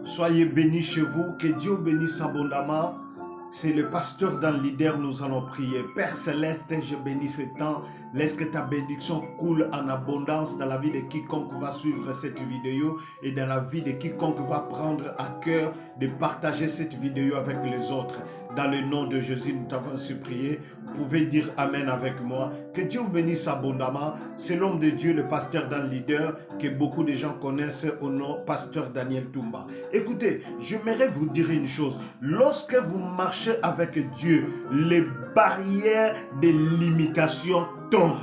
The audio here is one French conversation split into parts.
Soyez bénis chez vous, que Dieu bénisse abondamment. C'est le pasteur dans le leader, nous allons prier. Père Céleste, je bénis ce temps. Laisse que ta bénédiction coule en abondance dans la vie de quiconque va suivre cette vidéo et dans la vie de quiconque va prendre à cœur de partager cette vidéo avec les autres. Dans le nom de Jésus, nous t'avons supplié. Vous pouvez dire Amen avec moi. Que Dieu vous bénisse abondamment. C'est l'homme de Dieu, le pasteur dans le leader, que beaucoup de gens connaissent au nom pasteur Daniel Toumba. Écoutez, j'aimerais vous dire une chose. Lorsque vous marchez avec Dieu, les barrières des limitations tombent.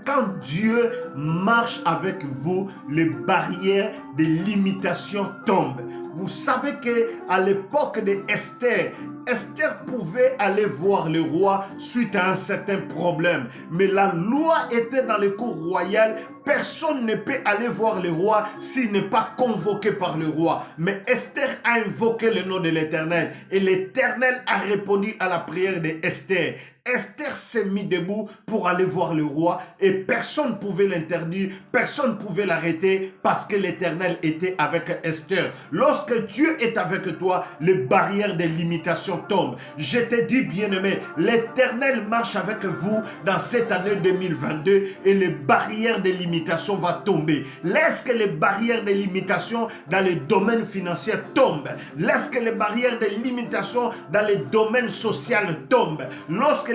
Quand Dieu marche avec vous, les barrières des limitations tombent. Vous savez qu'à l'époque d'Esther, Esther pouvait aller voir le roi suite à un certain problème. Mais la loi était dans le cour royal. Personne ne peut aller voir le roi s'il n'est pas convoqué par le roi. Mais Esther a invoqué le nom de l'Éternel. Et l'Éternel a répondu à la prière d'Esther. Esther s'est mis debout pour aller voir le roi et personne ne pouvait l'interdire, personne ne pouvait l'arrêter parce que l'Éternel était avec Esther. Lorsque Dieu est avec toi, les barrières des limitations tombent. Je te dis bien-aimé, l'Éternel marche avec vous dans cette année 2022 et les barrières des limitations vont tomber. Laisse que les barrières des limitations dans les domaines financiers tombent. Laisse que les barrières des limitations dans les domaines sociaux tombent. Lorsque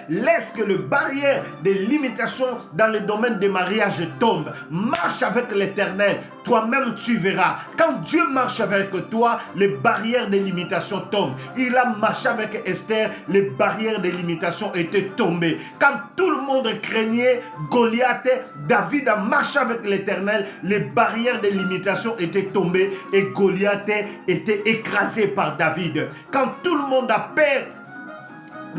laisse que les barrières des limitations dans le domaine des mariages tombent. Marche avec l'Éternel. Toi-même, tu verras. Quand Dieu marche avec toi, les barrières des limitations tombent. Il a marché avec Esther, les barrières des limitations étaient tombées. Quand tout le monde craignait Goliath, David a marché avec l'Éternel, les barrières des limitations étaient tombées et Goliath était écrasé par David. Quand tout le monde a peur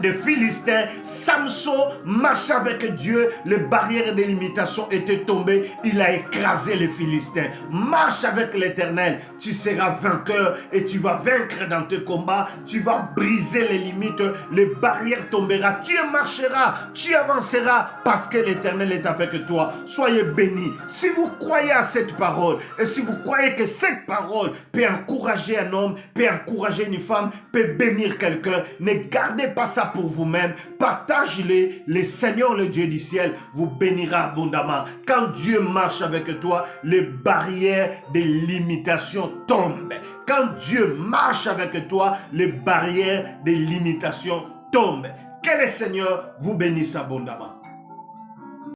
des Philistins, Samson marche avec Dieu, les barrières des limitations étaient tombées, il a écrasé les Philistins. Marche avec l'Éternel, tu seras vainqueur et tu vas vaincre dans tes combats, tu vas briser les limites, les barrières tomberont, tu marcheras, tu avanceras parce que l'Éternel est avec toi. Soyez bénis. Si vous croyez à cette parole et si vous croyez que cette parole peut encourager un homme, peut encourager une femme, peut bénir quelqu'un, ne gardez pas ça pour vous-même, partagez-les. Le Seigneur, le Dieu du ciel, vous bénira abondamment. Quand Dieu marche avec toi, les barrières des limitations tombent. Quand Dieu marche avec toi, les barrières des limitations tombent. Que le Seigneur vous bénisse abondamment.